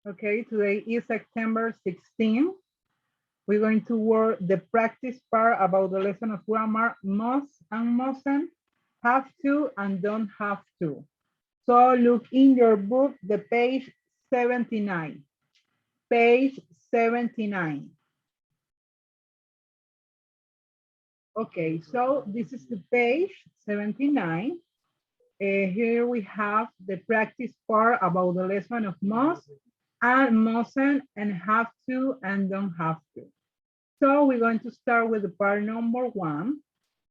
Okay, today is September 16. We're going to work the practice part about the lesson of grammar, must and mustn't, have to and don't have to. So look in your book, the page 79. Page 79. Okay, so this is the page 79. Here we have the practice part about the lesson of must and mustn't and have to and don't have to. So we're going to start with the part number 1,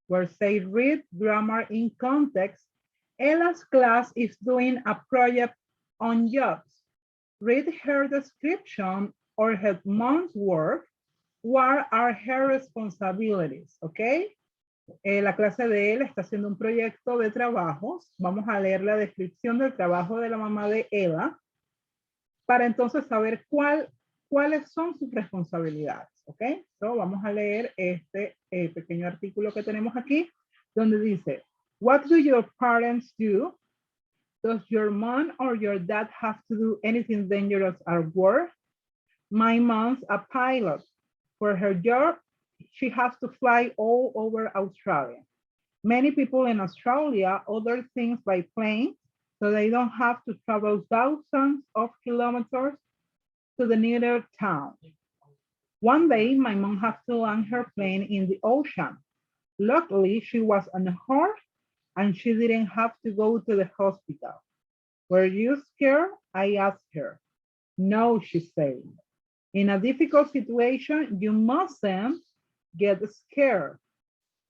where say read grammar in context. Ella's class is doing a project on jobs. Read her description or her month's work. What are her responsibilities? Okay. La clase de él está haciendo un proyecto de trabajos. Vamos a leer la descripción del trabajo de la mamá de Ella para entonces saber cuáles son sus responsabilidades. ¿Ok? So, vamos a leer este pequeño artículo que tenemos aquí, donde dice, what do your parents do? Does your mom or your dad have to do anything dangerous at work? My mom's a pilot. For her job, she has to fly all over Australia. Many people in Australia order things by plane, so they don't have to travel thousands of kilometers to the nearest town. One day, my mom had to land her plane in the ocean. Luckily, she was on a horse and she didn't have to go to the hospital. Were you scared? I asked her. No, she said. In a difficult situation, you mustn't get scared.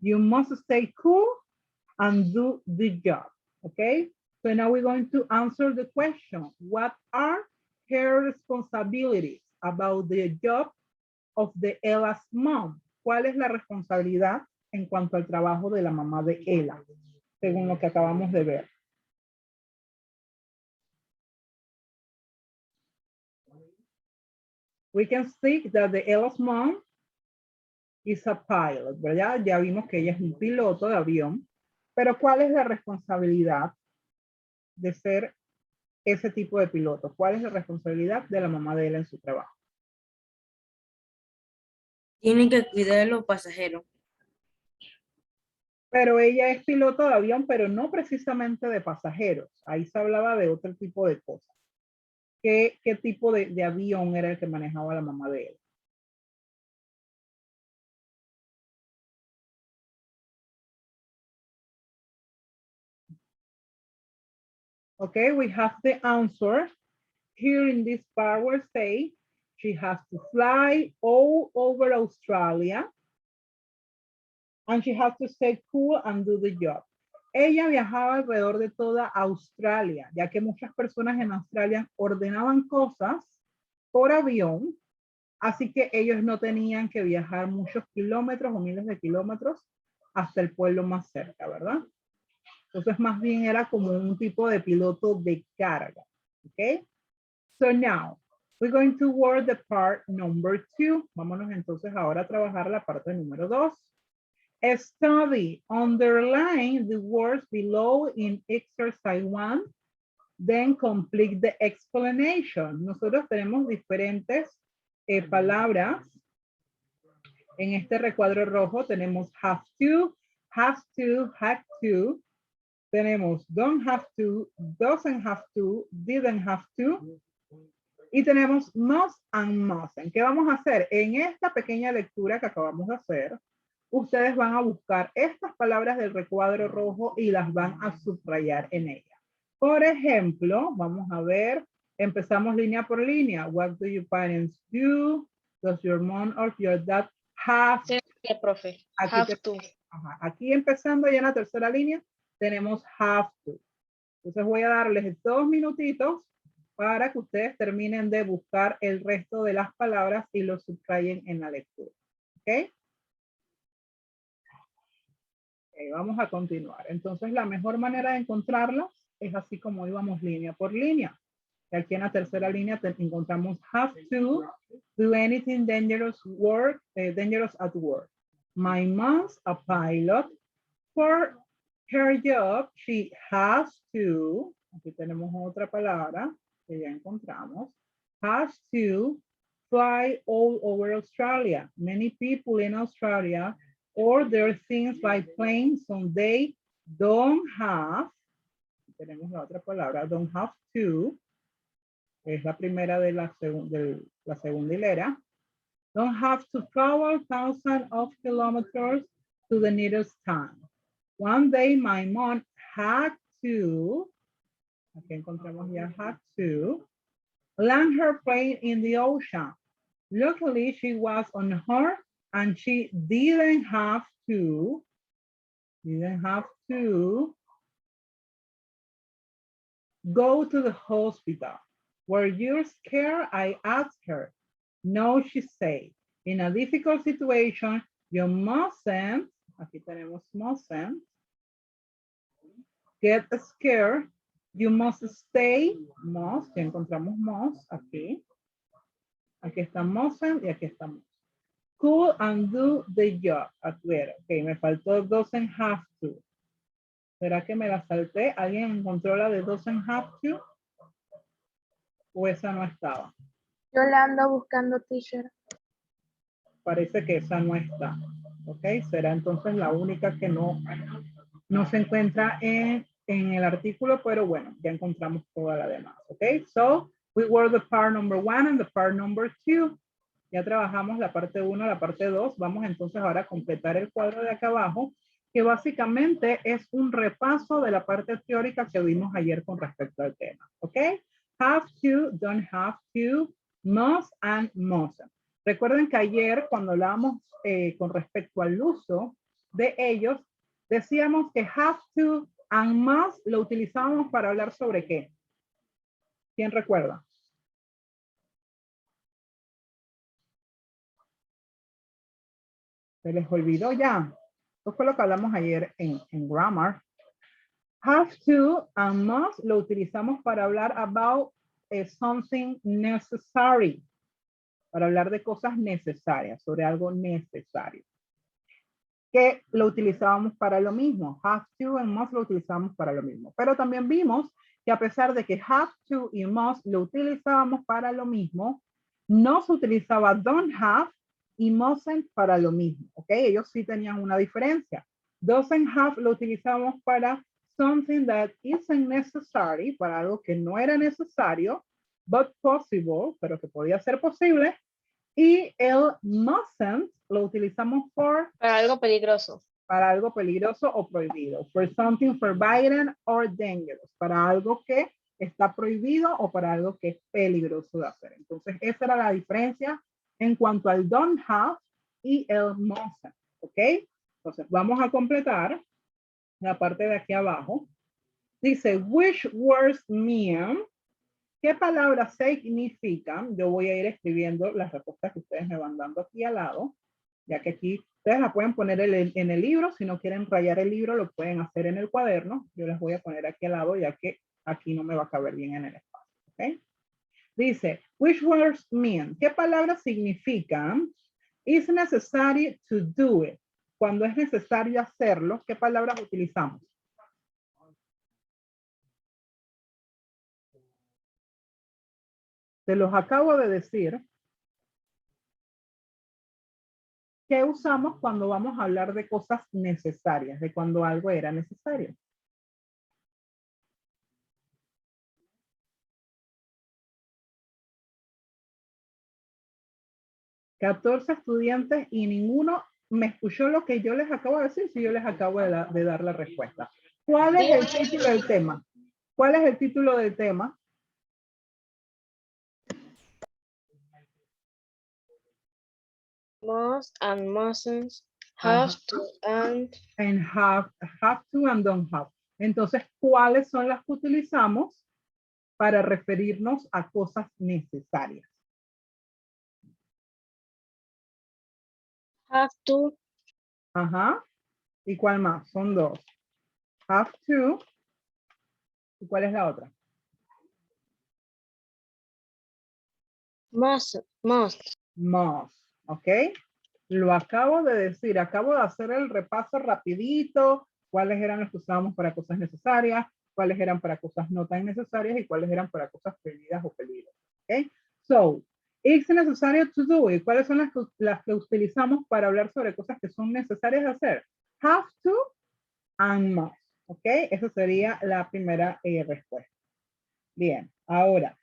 You must stay cool and do the job, okay? So now we're going to answer the question. What are her responsibilities about the job of the Ella's mom? ¿Cuál es la responsabilidad en cuanto al trabajo de la mamá de Ella? Según lo que acabamos de ver. We can see that the Ella's mom is a pilot, ¿verdad? Ya vimos que ella es un piloto de avión, pero ¿cuál es la responsabilidad de ser ese tipo de piloto? ¿Cuál es la responsabilidad de la mamá de él en su trabajo? Tienen que cuidar a los pasajeros. Pero ella es piloto de avión, pero no precisamente de pasajeros. Ahí se hablaba de otro tipo de cosas. ¿Qué tipo de avión era el que manejaba la mamá de él? Okay, we have the answer. Here in this part where say she has to fly all over Australia and she has to stay cool and do the job. Ella viajaba alrededor de toda Australia, ya que muchas personas en Australia ordenaban cosas por avión, así que ellos no tenían que viajar muchos kilómetros o miles de kilómetros hasta el pueblo más cerca, ¿verdad? Entonces más bien era como un tipo de piloto de carga, ¿ok? So now, we're going to work the part number 2. Vámonos entonces ahora a trabajar la parte número 2. Study, underline the words below in exercise 1, then complete the explanation. Nosotros tenemos diferentes palabras. En este recuadro rojo tenemos have to, has to, had to. Tenemos don't have to, doesn't have to, didn't have to. Y tenemos must and mustn't. ¿Qué vamos a hacer? En esta pequeña lectura que acabamos de hacer, ustedes van a buscar estas palabras del recuadro rojo y las van a subrayar en ella. Por ejemplo, vamos a ver, empezamos línea por línea. What do your parents do? Does your mom or your dad have? Sí, profe. Aquí, Have to. Ajá, aquí empezando ya en la tercera línea, tenemos have to. Entonces voy a darles 2 minutitos para que ustedes terminen de buscar el resto de las palabras y los subrayen en la lectura. ¿Ok? Okay, vamos a continuar. Entonces la mejor manera de encontrarlas es así como íbamos línea por línea. Y aquí en la tercera línea encontramos have to do anything dangerous work, dangerous at work. My mom's a pilot. For her job, she has to. Aquí tenemos otra palabra que ya encontramos. has to fly all over Australia. Many people in Australia order things by plane, so they don't have, tenemos la otra palabra, don't have to, es la primera de la segunda hilera, don't have to travel thousands of kilometers to the nearest town. One day my mom had to, aquí encontramos ya had to, land her plane in the ocean. Luckily, she was on her and she didn't have to go to the hospital. Were you scared? I asked her. No, she said. In a difficult situation, you mustn't, aquí tenemos mustn't, get scared. You must stay, must, ya encontramos must aquí. Aquí está mustn't y aquí estamos. Cool and do the job. Afuera. Ok, me faltó doesn't have to. ¿Será que me la salté? ¿Alguien encontró la de doesn't have to? ¿O esa no estaba? Yo la ando buscando, teacher. Parece que esa no está. Ok, será entonces la única que no se encuentra en el artículo, pero bueno, ya encontramos toda la demás. Ok, so we were the part number 1 and the part number 2. Ya trabajamos la parte 1, la parte 2. Vamos entonces ahora a completar el cuadro de acá abajo, que básicamente es un repaso de la parte teórica que vimos ayer con respecto al tema. ¿Ok? Have to, don't have to, must and mustn't. Recuerden que ayer cuando hablábamos con respecto al uso de ellos, decíamos que have to and must lo utilizábamos para hablar sobre ¿qué? ¿Quién recuerda? Se les olvidó ya. Eso fue lo que hablamos ayer en grammar. Have to and must lo utilizamos para hablar about something necessary. Para hablar de cosas necesarias, sobre algo necesario. Que lo utilizábamos para lo mismo. Have to and must lo utilizamos para lo mismo. Pero también vimos que a pesar de que have to y must lo utilizábamos para lo mismo, no se utilizaba don't have y mustn't para lo mismo, ¿ok? Ellos sí tenían una diferencia. Doesn't have lo utilizamos para something that isn't necessary, para algo que no era necesario, but possible, pero que podía ser posible. Y el mustn't lo utilizamos Para algo peligroso. para algo peligroso o prohibido. For something forbidden or dangerous. Para algo que está prohibido o para algo que es peligroso de hacer. Entonces, esa era la diferencia en cuanto al don't have y el mustn't. ¿Ok? Entonces, vamos a completar la parte de aquí abajo. Dice, which words mean? ¿Qué palabras significan? Yo voy a ir escribiendo las respuestas que ustedes me van dando aquí al lado, ya que aquí ustedes la pueden poner en el libro. Si no quieren rayar el libro, lo pueden hacer en el cuaderno. Yo las voy a poner aquí al lado, ya que aquí no me va a caber bien en el espacio. ¿Ok? Dice, which words mean? ¿Qué palabras significan? Is necessary to do it. Cuando es necesario hacerlo, ¿qué palabras utilizamos? Se los acabo de decir. ¿Qué usamos cuando vamos a hablar de cosas necesarias? De cuando algo era necesario. ¿14 estudiantes y ninguno me escuchó lo que yo les acabo de decir? Si yo les acabo de dar la respuesta. ¿Cuál es el título del tema? ¿Cuál es el título del tema? Must and mustn't. Have to and. And have to and don't have. Entonces, ¿cuáles son las que utilizamos para referirnos a cosas necesarias? Have to. Ajá. ¿Y cuál más? Son dos. Have to. ¿Y cuál es la otra? Must. Must. Must. ¿Ok? Lo acabo de decir. Acabo de hacer el repaso rapidito. ¿Cuáles eran los que usábamos para cosas necesarias? ¿Cuáles eran para cosas no tan necesarias? ¿Y cuáles eran para cosas prohibidas o peligros? ¿Ok? So, it's necessary to do it. ¿Cuáles son las que utilizamos para hablar sobre cosas que son necesarias de hacer? Have to and must. ¿Ok? Esa sería la primera respuesta. Bien, ahora,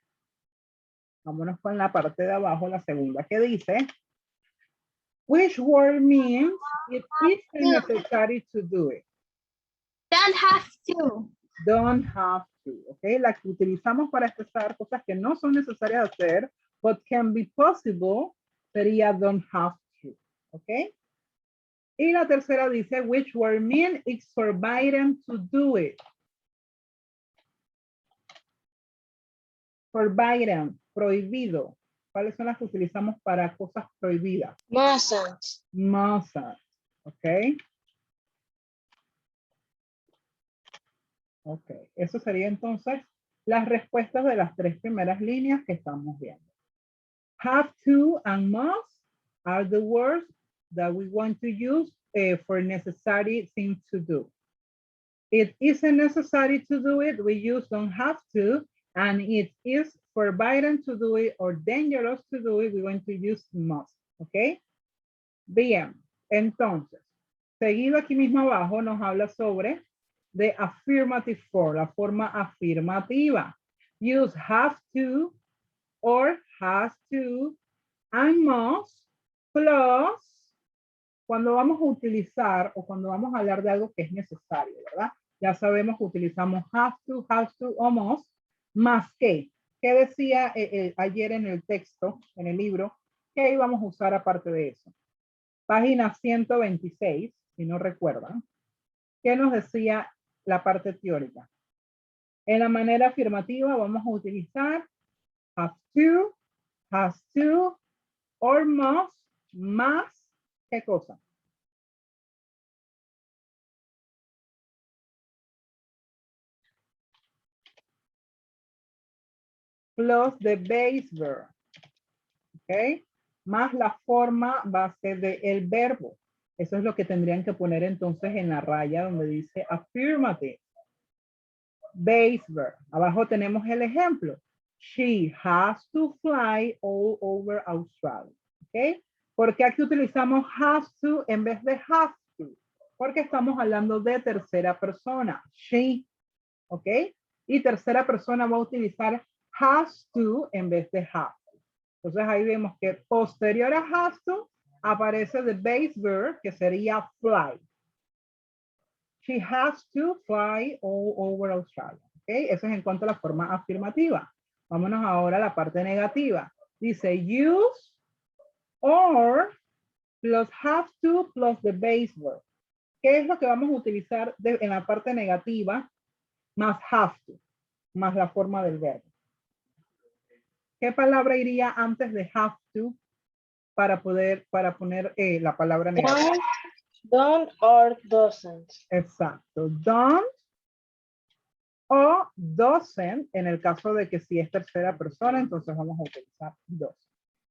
vámonos con la parte de abajo, la segunda, que dice, which word means it is necessary to do it. Don't have to. Don't have to, ¿ok? La que utilizamos para expresar cosas que no son necesarias hacer, but can be possible, sería don't have to, ¿ok? Y la tercera dice, which word mean it's forbidden to do it. Forbidden, prohibido. ¿Cuáles son las que utilizamos para cosas prohibidas? Mustn't. Mustn't, ¿ok? Ok, eso sería entonces las respuestas de las tres primeras líneas que estamos viendo. Have to and must are the words that we want to use for necessary things to do. It isn't necessary to do it, we use don't have to, and it is forbidden to do it or dangerous to do it, we're going to use must, ¿ok? Bien, entonces, seguido aquí mismo abajo nos habla sobre the affirmative form, la forma afirmativa. Use have to or has to and must plus cuando vamos a utilizar o cuando vamos a hablar de algo que es necesario, ¿verdad? Ya sabemos que utilizamos have to o must, más que. ¿Qué decía ayer en el texto, en el libro? ¿Qué íbamos a usar aparte de eso? Página 126, si no recuerdan. ¿Qué nos decía la parte teórica? En la manera afirmativa vamos a utilizar have to, has to, or must, más, ¿qué cosa? Plus the base verb, ¿ok? Más la forma base del verbo. Eso es lo que tendrían que poner entonces en la raya donde dice affirmative. Base verb. Abajo tenemos el ejemplo. She has to fly all over Australia. ¿Ok? ¿Por qué aquí utilizamos has to en vez de have to? Porque estamos hablando de tercera persona. She. ¿Ok? Y tercera persona va a utilizar has to en vez de have to. Entonces ahí vemos que posterior a has to aparece the base verb que sería fly. She has to fly all over Australia. ¿Ok? Eso es en cuanto a la forma afirmativa. Vámonos ahora a la parte negativa. Dice use or plus have to plus the base verb. ¿Qué es lo que vamos a utilizar en la parte negativa? Más have to, más la forma del verbo. ¿Qué palabra iría antes de have to para poner la palabra negativa? Don't or doesn't. Exacto. Don't o doesn't, en el caso de que si es tercera persona, entonces vamos a utilizar doesn't.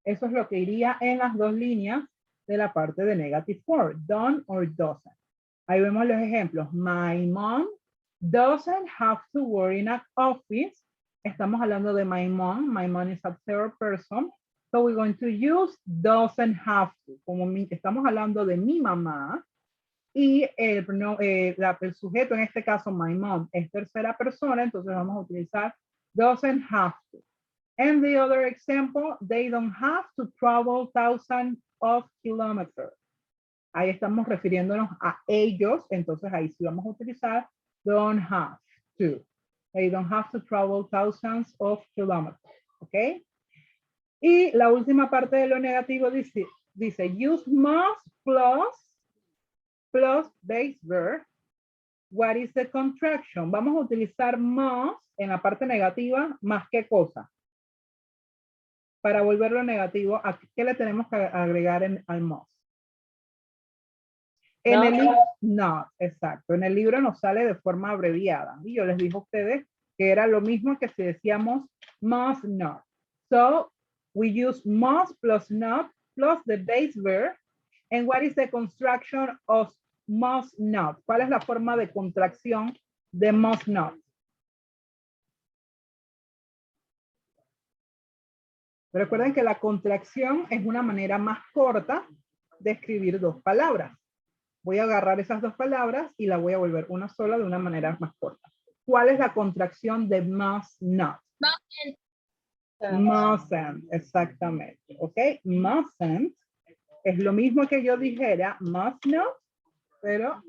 Eso es lo que iría en las dos líneas de la parte de negative form. Don't or doesn't. Ahí vemos los ejemplos. My mom doesn't have to work in an office. Estamos hablando de my mom. My mom is a third person. So we're going to use doesn't have to. Como estamos hablando de mi mamá y el sujeto, en este caso my mom, es tercera persona, entonces vamos a utilizar doesn't have to. And the other example, they don't have to travel thousands of kilometers. Ahí estamos refiriéndonos a ellos, entonces ahí sí vamos a utilizar don't have to. They don't have to travel thousands of kilometers. ¿Ok? Y la última parte de lo negativo dice use must plus base verb. What is the contraction? Vamos a utilizar must en la parte negativa, más qué cosa. Para volverlo negativo, ¿qué le tenemos que agregar al must? En el libro, no, exacto. En el libro nos sale de forma abreviada. Y yo les dije a ustedes que era lo mismo que si decíamos must not. So, we use must plus not plus the base verb. And what is the construction of must not? ¿Cuál es la forma de contracción de must not? Recuerden que la contracción es una manera más corta de escribir dos palabras. Voy a agarrar esas dos palabras y la voy a volver una sola de una manera más corta. ¿Cuál es la contracción de must not? Mustn't, exactamente. ¿Ok? Mustn't es lo mismo que yo dijera must not, pero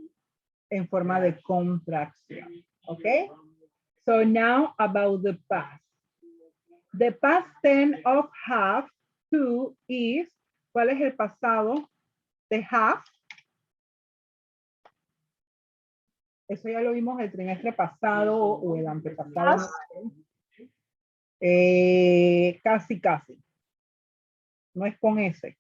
en forma de contracción. ¿Ok? So now about the past. The past tense of have to is, ¿cuál es el pasado de have? Eso ya lo vimos el trimestre pasado o el antepasado. Casi. No es con ese.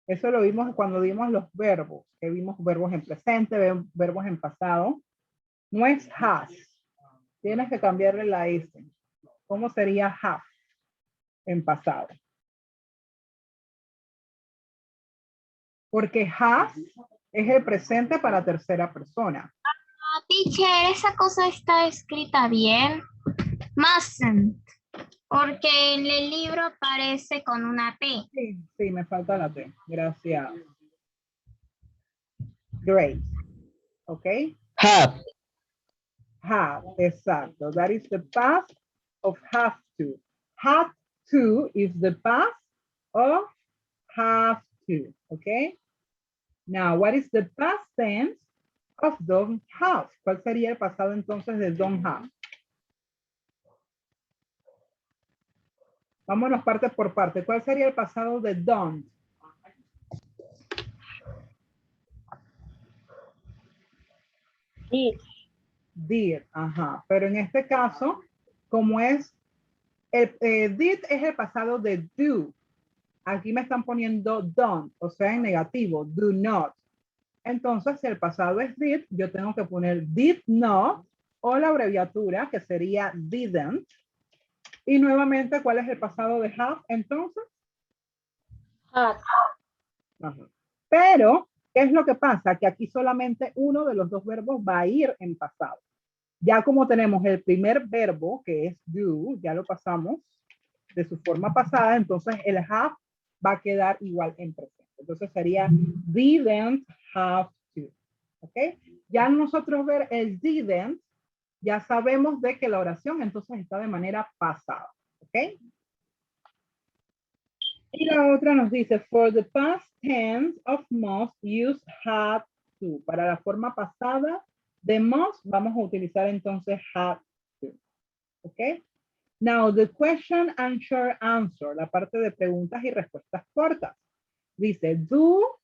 Eso lo vimos cuando vimos los verbos, que vimos verbos en presente, verbos en pasado. No es has. Tienes que cambiarle la S. ¿Cómo sería have en pasado? Porque has es el presente para tercera persona. Teacher, esa cosa está escrita bien. Mustn't. Porque en el libro aparece con una T. Sí, me falta la T. Gracias. Great. ¿Ok? Have. Have, exacto. That is the past of have to. Have to is the past of have to. Okay? Now, what is the past tense of don't have? ¿Cuál sería el pasado entonces de don't have? Vámonos parte por parte. ¿Cuál sería el pasado de don't? Did, ajá. Pero en este caso, como es, did es el pasado de do. Aquí me están poniendo don't, o sea, en negativo, do not. Entonces, si el pasado es did, yo tengo que poner did not o la abreviatura que sería didn't. Y nuevamente, ¿cuál es el pasado de have? Entonces, Had. ajá. Pero, ¿qué es lo que pasa? Que aquí solamente uno de los dos verbos va a ir en pasado. Ya como tenemos el primer verbo, que es do, ya lo pasamos de su forma pasada, entonces el have va a quedar igual en presente. Entonces sería didn't have to. ¿Ok? Ya nosotros ver el didn't, ya sabemos de que la oración entonces está de manera pasada. ¿Ok? Y la otra nos dice, for the past tense of must, use had to. Para la forma pasada de must, vamos a utilizar entonces had to. ¿Ok? Now, the question and short answer, la parte de preguntas y respuestas cortas. Dice, do,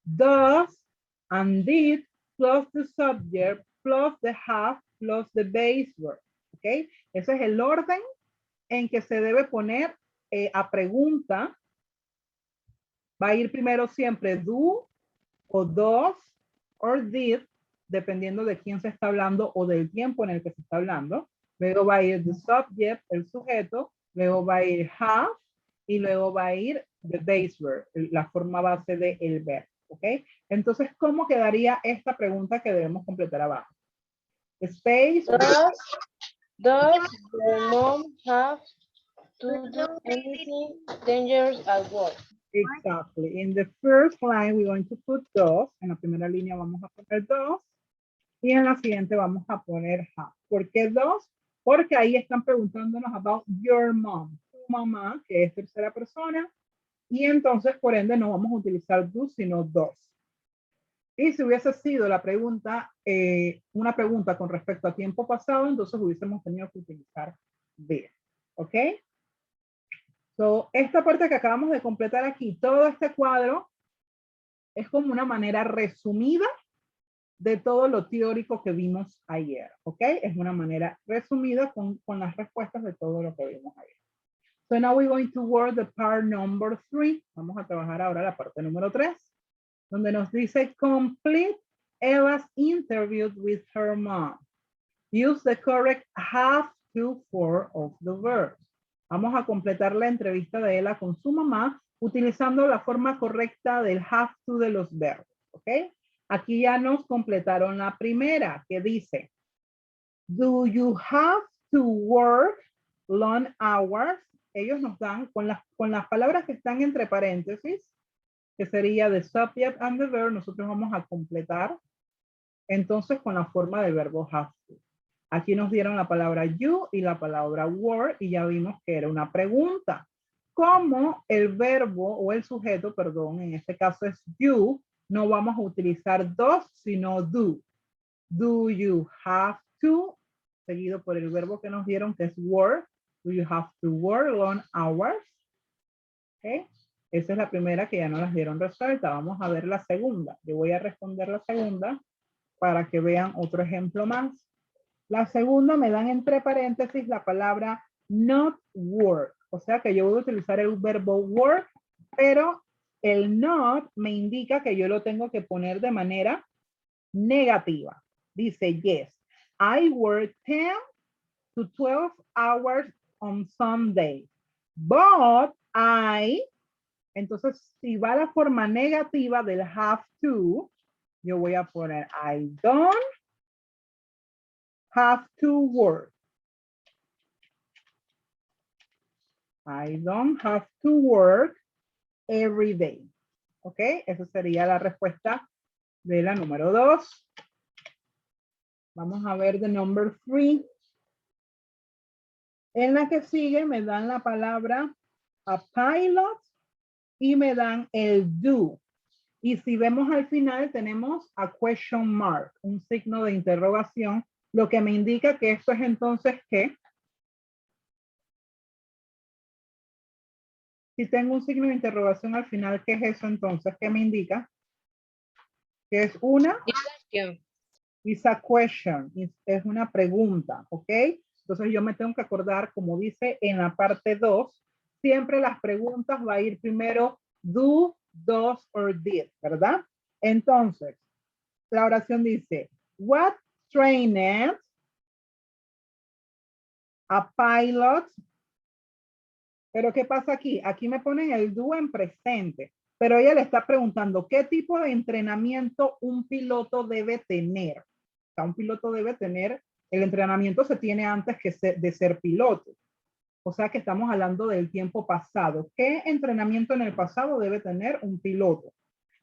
does, and did, plus the subject, plus the have, plus the base verb. ¿Ok? Ese es el orden en que se debe poner a pregunta. Va a ir primero siempre do, o does, or did, dependiendo de quién se está hablando o del tiempo en el que se está hablando. Luego va a ir the subject, el sujeto. Luego va a ir have. Y luego va a ir the base verb, la forma base del verbo. ¿Ok? Entonces, ¿cómo quedaría esta pregunta que debemos completar abajo? Space. Does your mom have to do anything dangerous at work? Exactly. In the first line, we're going to put does. En la primera línea vamos a poner does. Y en la siguiente vamos a poner have. ¿Por qué does? Porque ahí están preguntándonos about your mom. Tu mamá, que es tercera persona. Y entonces, por ende, no vamos a utilizar do, sino does. Y si hubiese sido la pregunta, una pregunta con respecto a tiempo pasado, entonces hubiésemos tenido que utilizar did. ¿Ok? So, esta parte que acabamos de completar aquí, todo este cuadro es como una manera resumida de todo lo teórico que vimos ayer, ¿ok? Es una manera resumida con las respuestas de todo lo que vimos ayer. So now we're going to work the part number 3. Vamos a trabajar ahora la parte número 3, donde nos dice complete Eva's interview with her mom. Use the correct have to for of the verbs. Vamos a completar la entrevista de Ella con su mamá utilizando la forma correcta del have to de los verbos, ¿ok? Aquí ya nos completaron la primera, que dice, do you have to work long hours ellos nos dan con las palabras que están entre paréntesis, que sería the subject and the verb, nosotros vamos a completar entonces con la forma del verbo have to. Aquí nos dieron la palabra you y la palabra were y ya vimos que era una pregunta. Como el verbo o el sujeto, perdón, en este caso es you, no vamos a utilizar dos, sino do. Do you have to? Seguido por el verbo que nos dieron que es work. Do you have to work long hours? Okay. Esa es la primera que ya no las dieron resuelta. Vamos a ver la segunda. Yo voy a responder la segunda para que vean otro ejemplo más. La segunda me dan entre paréntesis la palabra not work. O sea que yo voy a utilizar el verbo work, pero el not me indica que yo lo tengo que poner de manera negativa. Dice, yes, I work 10 to 12 hours on Sunday. But I, entonces si va la forma negativa del have to, yo voy a poner I don't have to work. I don't have to work every day. ¿Ok? Esa sería la respuesta de la número 2. Vamos a ver the number 3. En la que sigue me dan la palabra a pilot y me dan el do. Y si vemos al final tenemos a question mark, un signo de interrogación, lo que me indica que esto es entonces ¿qué? Si tengo un signo de interrogación al final, ¿qué es eso entonces? ¿Qué me indica? Que es una... It's a question, es una pregunta, ¿ok? Entonces yo me tengo que acordar, como dice en la parte 2, siempre las preguntas va a ir primero do, does, or did, ¿verdad? Entonces, la oración dice, what trained a pilot? Pero ¿qué pasa aquí? Aquí me ponen el do en presente, pero ella le está preguntando ¿qué tipo de entrenamiento un piloto debe tener? O sea, un piloto debe tener, el entrenamiento se tiene antes de ser piloto. O sea que estamos hablando del tiempo pasado. ¿Qué entrenamiento en el pasado debe tener un piloto?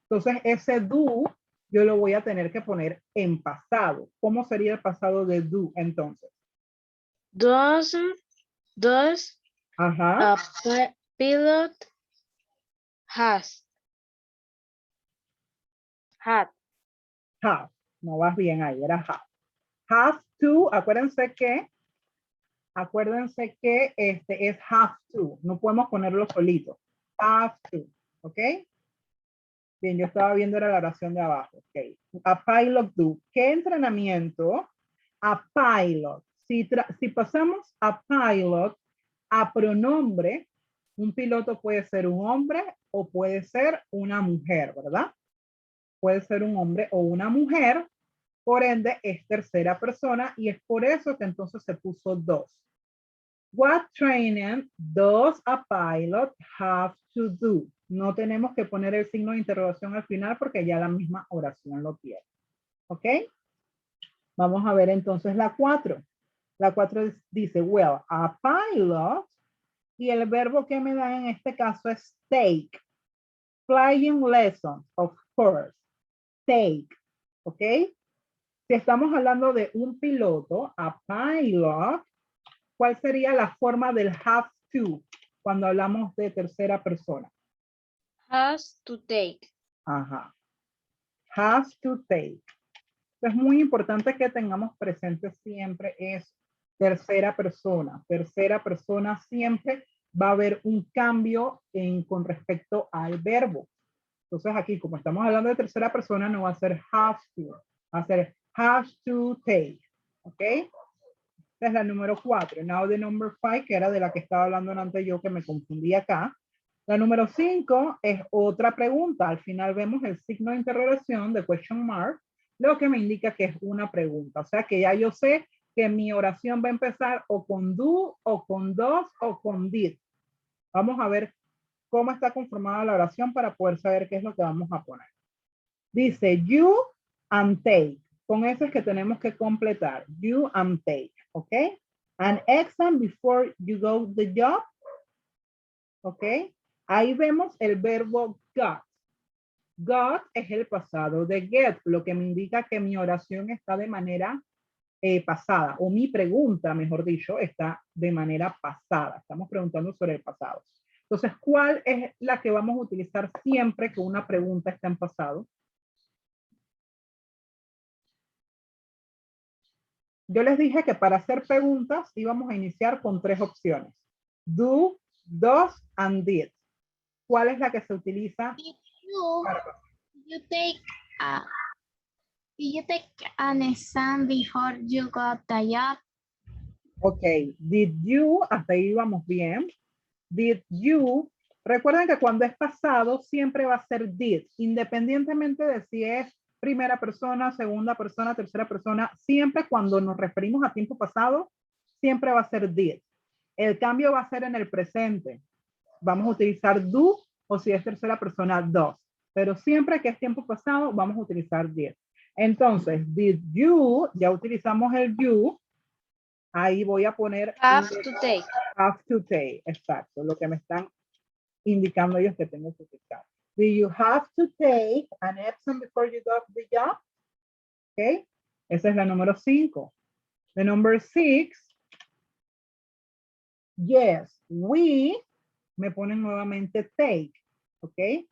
Entonces ese do yo lo voy a tener que poner en pasado. ¿Cómo sería el pasado de do entonces? Does Ajá. a pilot had. Have. No vas bien ahí, era have. Have to, acuérdense que este es have to. No podemos ponerlo solito. Have to. ¿Ok? Bien, yo estaba viendo era la oración de abajo. Ok. A pilot do. ¿Qué entrenamiento? A pilot. Si pasamos a pilot a pronombre, un piloto puede ser un hombre o puede ser una mujer, ¿verdad? Puede ser un hombre o una mujer. Por ende, es tercera persona y es por eso que entonces se puso dos. What training does a pilot have to do? No tenemos que poner el signo de interrogación al final porque ya la misma oración lo tiene. ¿Ok? Vamos a ver entonces la 4. La 4 dice, well, a pilot, y el verbo que me dan en este caso es take. Flying lessons, of course. Take. ¿Ok? Si estamos hablando de un piloto, a pilot, ¿cuál sería la forma del have to cuando hablamos de tercera persona? Has to take. Ajá. Has to take. Es muy importante que tengamos presente siempre es tercera persona. Tercera persona siempre va a haber un cambio con respecto al verbo. Entonces aquí, como estamos hablando de tercera persona, no va a ser have to, va a ser has to take. ¿Ok? Esta es la número 4. Now the number 5, que era de la que estaba hablando antes yo, que me confundí acá. La número 5 es otra pregunta. Al final vemos el signo de interrogación de question mark, lo que me indica que es una pregunta. O sea que ya yo sé que mi oración va a empezar o con do, o con does, o con did. Vamos a ver cómo está conformada la oración para poder saber qué es lo que vamos a poner. Dice you and take. Con eso es que tenemos que completar. You and take. ¿Ok? An exam before you go to the job. ¿Ok? Ahí vemos el verbo got. Got es el pasado de get, lo que me indica que mi oración está de manera pasada, o mi pregunta, mejor dicho, está de manera pasada. Estamos preguntando sobre el pasado. Entonces, ¿cuál es la que vamos a utilizar siempre que una pregunta está en pasado? Yo les dije que para hacer preguntas íbamos a iniciar con 3 opciones. Do, does, and did. ¿Cuál es la que se utiliza? You take a did you take an exam before you got the job? Ok, did you, hasta ahí vamos bien. Did you, recuerden que cuando es pasado siempre va a ser did, independientemente de si es primera persona, segunda persona, tercera persona, siempre cuando nos referimos a tiempo pasado, siempre va a ser did. El cambio va a ser en el presente. Vamos a utilizar do o si es tercera persona, does. Pero siempre que es tiempo pasado, vamos a utilizar did. Entonces, did you, ya utilizamos el you. Ahí voy a poner Have to take. have to take, exacto, lo que me están indicando ellos que tengo que utilizar. Do you have to take an exam before you got the job? Ok, esa es la número 5. The number 6, yes, we, me ponen nuevamente take, ok.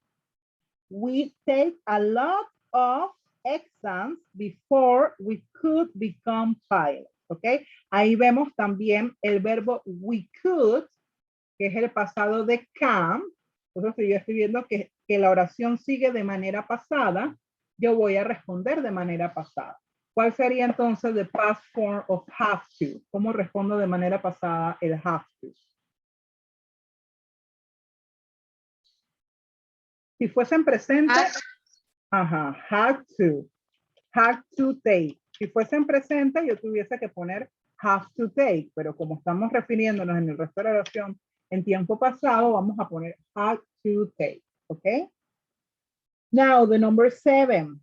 We take a lot of exams before we could become pilots, ok. Ahí vemos también el verbo we could, que es el pasado de can. Entonces, si yo estoy viendo que la oración sigue de manera pasada, yo voy a responder de manera pasada. ¿Cuál sería entonces the past form of have to? ¿Cómo respondo de manera pasada el have to? Si fuese en presente, ajá, had to take. Si fuese en presente, yo tuviese que poner have to take, pero como estamos refiriéndonos en el resto de la oración en tiempo pasado, vamos a poner had to take, ¿ok? Now, the number 7.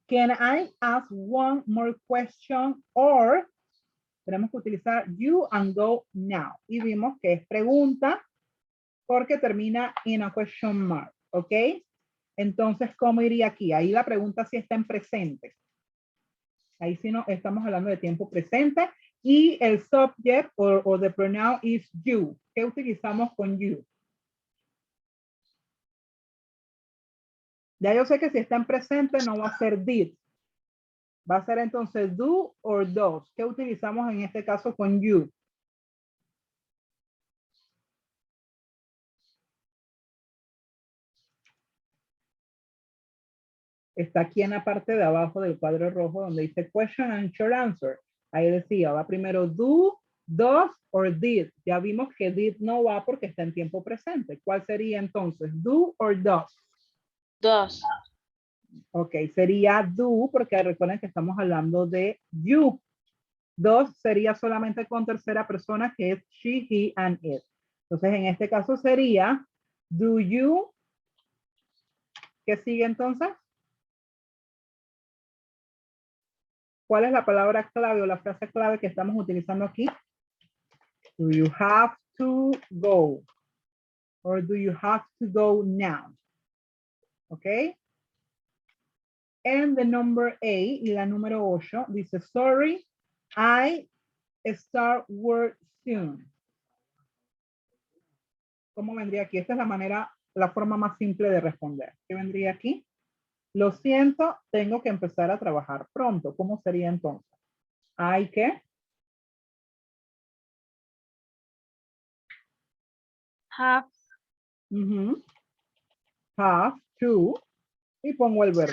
Can I ask one more question? Or tenemos que utilizar you and go now. Y vimos que es pregunta porque termina in a question mark, ¿ok? Entonces, ¿cómo iría aquí? Ahí la pregunta sí está en presente. Ahí sí no estamos hablando de tiempo presente. Y el subject o the pronoun is you. ¿Qué utilizamos con you? Ya yo sé que si está en presente no va a ser did. Va a ser entonces do or does. ¿Qué utilizamos en este caso con you? Está aquí en la parte de abajo del cuadro rojo donde dice question and short answer. Ahí decía, va primero do, does or did. Ya vimos que did no va porque está en tiempo presente. ¿Cuál sería entonces? Do or does? Does. Ok, sería do porque recuerden que estamos hablando de you. Does sería solamente con tercera persona que es she, he, and it. Entonces en este caso sería do you. ¿Qué sigue entonces? ¿Cuál es la palabra clave o la frase clave que estamos utilizando aquí? Do you have to go? Or do you have to go now? ¿Ok? And the number 8 y la número 8 dice, sorry, I start work soon. ¿Cómo vendría aquí? Esta es la manera, la forma más simple de responder. ¿Qué vendría aquí? Lo siento, tengo que empezar a trabajar pronto. ¿Cómo sería entonces? ¿Hay que? Have. Have to. Y pongo el verbo.